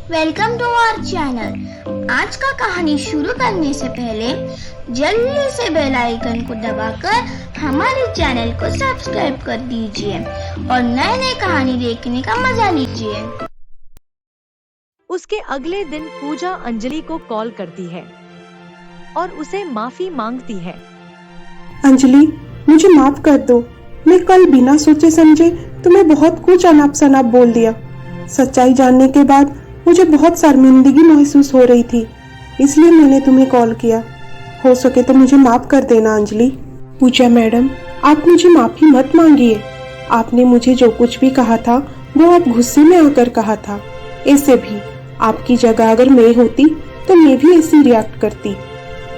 Welcome to our channel. आज का कहानी शुरू करने से पहले जल्दी से बेल आइकन को दबाकर हमारे चैनल को सब्सक्राइब कर दीजिए और नए नए कहानी देखने का मजा लीजिए। उसके अगले दिन पूजा अंजलि को कॉल करती है और उसे माफी मांगती है। अंजलि, मुझे माफ कर दो। मैं कल बिना सोचे समझे तुम्हें बहुत कुछ अनाप शनाप बोल दिया। सच्चाई जानने के बाद मुझे बहुत शर्मिंदगी महसूस हो रही थी, इसलिए मैंने तुम्हें कॉल किया। हो सके तो मुझे माफ कर देना अंजलि। पूजा मैडम, आप मुझे माफी मत मांगिए। आपने मुझे जो कुछ भी कहा था वो आप गुस्से में आकर कहा था। ऐसे भी आपकी जगह अगर मैं होती तो मैं भी ऐसे रिएक्ट करती।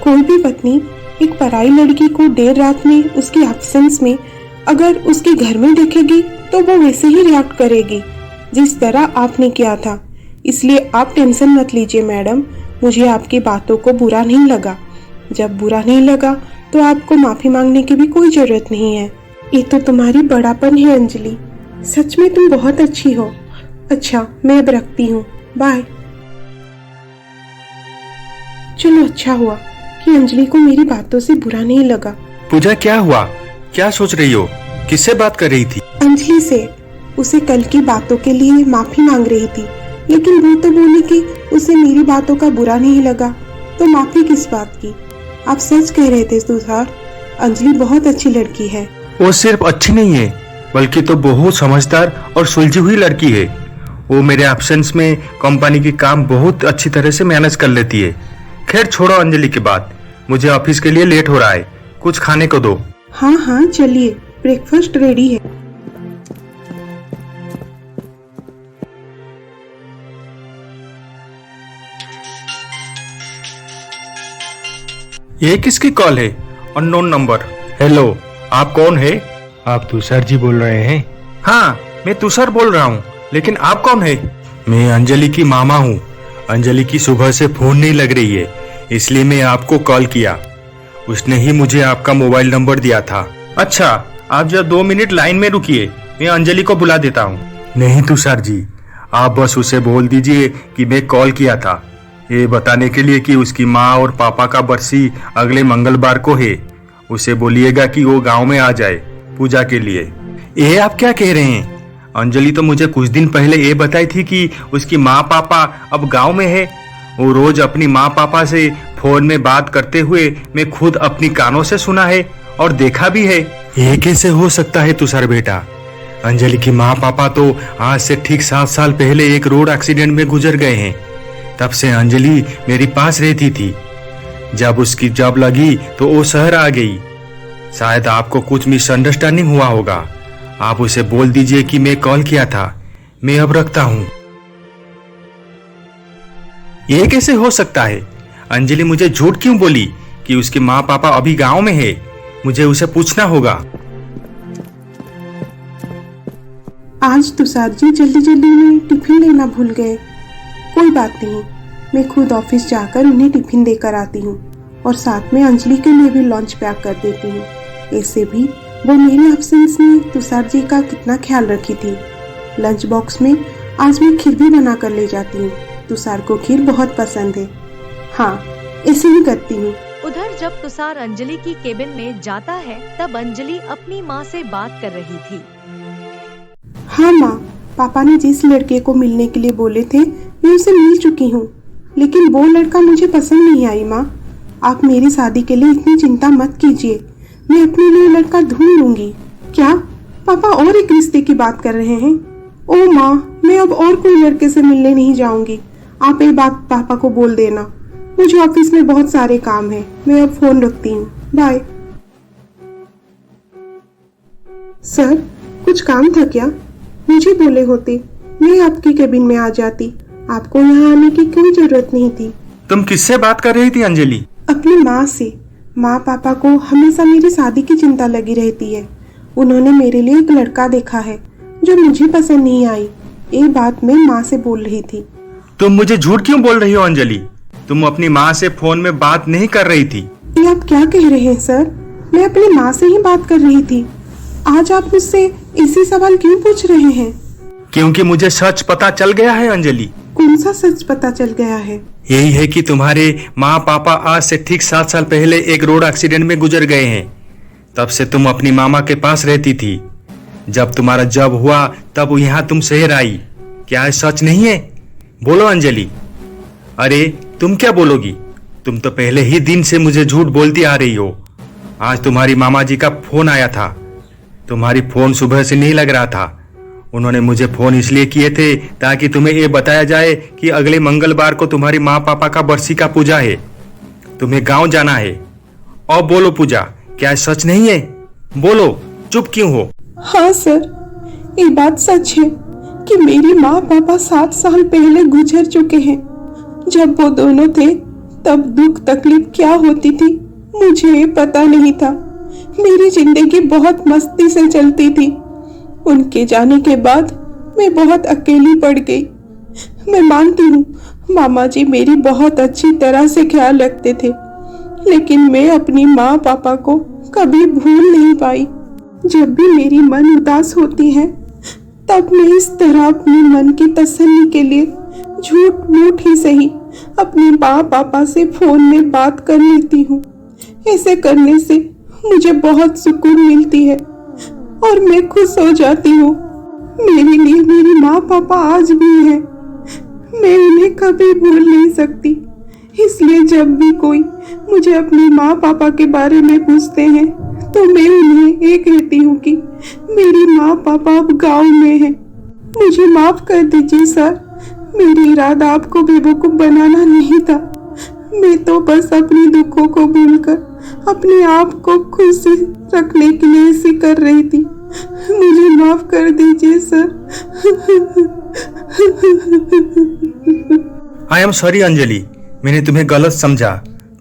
कोई भी पत्नी एक पराई लड़की को देर रात में उसकी एब्सेंस में अगर उसके घर में देखेगी तो वो वैसे ही रिएक्ट करेगी जिस तरह आपने किया था। इसलिए आप टेंशन मत लीजिए मैडम, मुझे आपकी बातों को बुरा नहीं लगा। जब बुरा नहीं लगा तो आपको माफी मांगने की भी कोई जरूरत नहीं है। ये तो तुम्हारी बड़ापन है अंजलि, सच में तुम बहुत अच्छी हो। अच्छा, मैं अब रखती हूँ, बाय। चलो, अच्छा हुआ कि अंजलि को मेरी बातों से बुरा नहीं लगा। पूजा, क्या हुआ? क्या सोच रही हो? किससे बात कर रही थी? अंजलि से। उसे कल की बातों के लिए माफी मांग रही थी, लेकिन वो तो बोली कि उसे मेरी बातों का बुरा नहीं लगा, तो माफी किस बात की? आप सच कह रहे थे तुषार, अंजलि बहुत अच्छी लड़की है। वो सिर्फ अच्छी नहीं है बल्कि तो बहुत समझदार और सुलझी हुई लड़की है। वो मेरे एब्सेंस में कंपनी की काम बहुत अच्छी तरह से मैनेज कर लेती है। खैर छोड़ो अंजलि की बात, मुझे ऑफिस के लिए लेट हो रहा है, कुछ खाने को दो। हाँ हाँ चलिए, ब्रेकफास्ट रेडी है। ये किसकी कॉल है? Unknown number. हेलो, आप कौन है? आप तुषार जी बोल रहे हैं? हाँ, मैं तुषार बोल रहा हूँ, लेकिन आप कौन है? मैं अंजलि की मामा हूँ। अंजलि की सुबह से फोन नहीं लग रही है, इसलिए मैं आपको कॉल किया। उसने ही मुझे आपका मोबाइल नंबर दिया था। अच्छा, आप जब 2 मिनट लाइन में रुकिए, मैं अंजलि को बुला देता हूँ। नहीं तुषार जी, आप बस उसे बोल दीजिए कि मैं कॉल किया था, ये बताने के लिए कि उसकी माँ और पापा का बरसी अगले मंगलवार को है। उसे बोलिएगा कि वो गांव में आ जाए पूजा के लिए। ये आप क्या कह रहे हैं? अंजलि तो मुझे कुछ दिन पहले ये बताई थी कि उसकी माँ पापा अब गांव में है। वो रोज अपनी माँ पापा से फोन में बात करते हुए मैं खुद अपनी कानों से सुना है और देखा भी है। ये कैसे हो सकता है तुषार बेटा? अंजलि की माँ पापा तो आज से ठीक 7 साल पहले एक रोड एक्सीडेंट में गुजर गए हैं। तब से अंजलि मेरे पास रहती थी। जब उसकी जॉब लगी तो वो शहर आ गई। शायद आपको कुछ मिसअंडरस्टैंडिंग हुआ होगा। आप उसे बोल दीजिए कि मैं कॉल किया था। मैं अब रखता हूँ। ये कैसे हो सकता है? अंजलि मुझे झूठ क्यों बोली कि उसके माँ पापा अभी गांव में है? मुझे उसे पूछना होगा। आज तुषार जी जल्दी जल्दी में टिफिन लेना भूल गए। कोई बात नहीं, मैं खुद ऑफिस जाकर उन्हें टिफिन देकर आती हूँ और साथ में अंजलि के लिए भी लंच पैक कर देती हूँ। ऐसे भी वो मेरे एब्सेंस में तुषार जी का कितना ख्याल रखी थी। लंच बॉक्स में आज मैं खीर भी बना कर ले जाती हूँ। तुषार को खीर बहुत पसंद है। हाँ, ऐसे ही करती हूँ। उधर जब तुषार अंजलि की केबिन में जाता है तब अंजलि अपनी माँ से बात कर रही थी। हाँ माँ, पापा ने जिस लड़के को मिलने के लिए बोले थे मैं उसे मिल चुकी हूँ, लेकिन वो लड़का मुझे पसंद नहीं आई। माँ, आप मेरी शादी के लिए इतनी चिंता मत कीजिए, मैं अपने लिए लड़का ढूंढ लूंगी। क्या पापा और एक रिश्ते की बात कर रहे हैं? ओ माँ, मैं अब और कोई लड़के से मिलने नहीं जाऊंगी। आप ये बात पापा को बोल देना। मुझे ऑफिस में बहुत सारे काम है, मैं अब फोन रखती हूँ, बाय। सर, कुछ काम था क्या? मुझे बोले होते, मैं आपकी केबिन में आ जाती। आपको यहाँ आने की कोई जरूरत नहीं थी। तुम किससे बात कर रही थी अंजलि? अपनी माँ से। माँ पापा को हमेशा मेरी शादी की चिंता लगी रहती है। उन्होंने मेरे लिए एक लड़का देखा है जो मुझे पसंद नहीं आई। ये बात मैं माँ से बोल रही थी। तुम मुझे झूठ क्यों बोल रही हो अंजलि? तुम अपनी माँ से फोन में बात नहीं कर रही थी। ये आप क्या कह रहे हैं सर? मैं अपनी माँ से ही बात कर रही थी। आज आप मुझसे इसी सवाल क्यों पूछ रहे हैं? क्योंकि मुझे सच पता चल गया है अंजलि। कौन सा सच पता चल गया है? यही है कि तुम्हारे माँ पापा आज से ठीक 7 साल पहले एक रोड एक्सीडेंट में गुजर गए हैं। तब से तुम अपनी मामा के पास रहती थी। जब तुम्हारा जब हुआ तब यहाँ तुम शहर आई। क्या है सच नहीं है? बोलो अंजलि। अरे तुम क्या बोलोगी? तुम तो पहले ही दिन से मुझे झूठ बोलती आ रही हो। आज तुम्हारी मामा जी का फोन आया था। तुम्हारी फोन सुबह से नहीं लग रहा था। उन्होंने मुझे फोन इसलिए किए थे ताकि तुम्हें ये बताया जाए कि अगले मंगलवार को तुम्हारी माँ पापा का बरसी का पूजा है। तुम्हें गांव जाना है। और बोलो पूजा, क्या सच नहीं है? बोलो, चुप क्यों हो? हाँ सर, ये बात सच है कि मेरी माँ पापा 7 साल पहले गुजर चुके हैं। जब वो दोनों थे तब दुख तकलीफ क्या होती थी मुझे पता नहीं था। मेरी जिंदगी बहुत मस्ती से चलती थी। उनके जाने के बाद मैं बहुत अकेली पड़ गई। मैं मानती हूँ मामा जी मेरी बहुत अच्छी तरह से ख्याल रखते थे, लेकिन मैं अपनी माँ पापा को कभी भूल नहीं पाई। जब भी मेरी मन उदास होती है तब मैं इस तरह अपने मन की तसल्ली के लिए झूठ मूठ ही सही अपनी माँ पापा से फोन में बात कर लेती हूँ। ऐसे करने से मुझे बहुत सुकून मिलती है और मैं खुश हो जाती हूँ। मेरे लिए मेरी माँ पापा आज भी हैं। मैं उन्हें कभी भूल नहीं सकती। इसलिए जब भी कोई मुझे अपनी माँ पापा के बारे में पूछते हैं तो मैं उन्हें ये कहती हूँ कि मेरी माँ पापा अब गांव में हैं। मुझे माफ कर दीजिए सर, मेरी इरादा आपको बेवकूफ बनाना नहीं था। मैं तो बस अपनी दुखों को भूलकर अपने आप को खुश रखने के लिए ऐसी कर रही थी। मुझे माफ कर दीजिए sir. I am sorry Anjali, मैंने तुम्हें गलत समझा।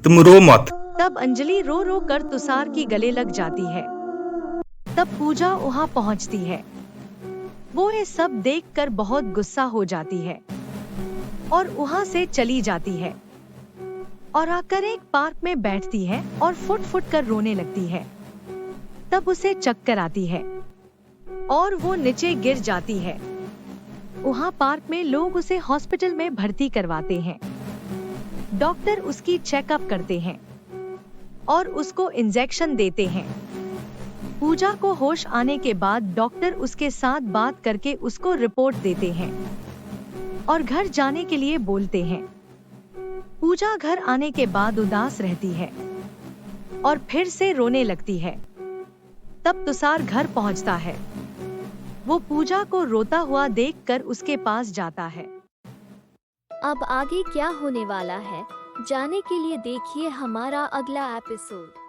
तुम रो मत। तब अंजलि रो रो कर तुषार की गले लग जाती है। तब पूजा वहाँ पहुँचती है। वो ये सब देखकर बहुत गुस्सा हो जाती है और वहाँ से चली जाती है और आकर एक पार्क में बैठती है और फुट फुट कर रोने लगती है। तब उसे चक्कर आती है और वो नीचे गिर जाती है। वहाँ पार्क में लोग उसे हॉस्पिटल में भर्ती करवाते हैं। डॉक्टर उसकी चेकअप करते हैं और उसको इंजेक्शन देते हैं। पूजा को होश आने के बाद डॉक्टर उसके साथ बात करके उसको रिपोर्ट देते हैं और घर जाने के लिए बोलते हैं। पूजा घर आने के बाद उदास रहती है और फिर से रोने लगती है। तब तुषार घर पहुंचता है। वो पूजा को रोता हुआ देखकर उसके पास जाता है। अब आगे क्या होने वाला है जानने के लिए देखिए हमारा अगला एपिसोड।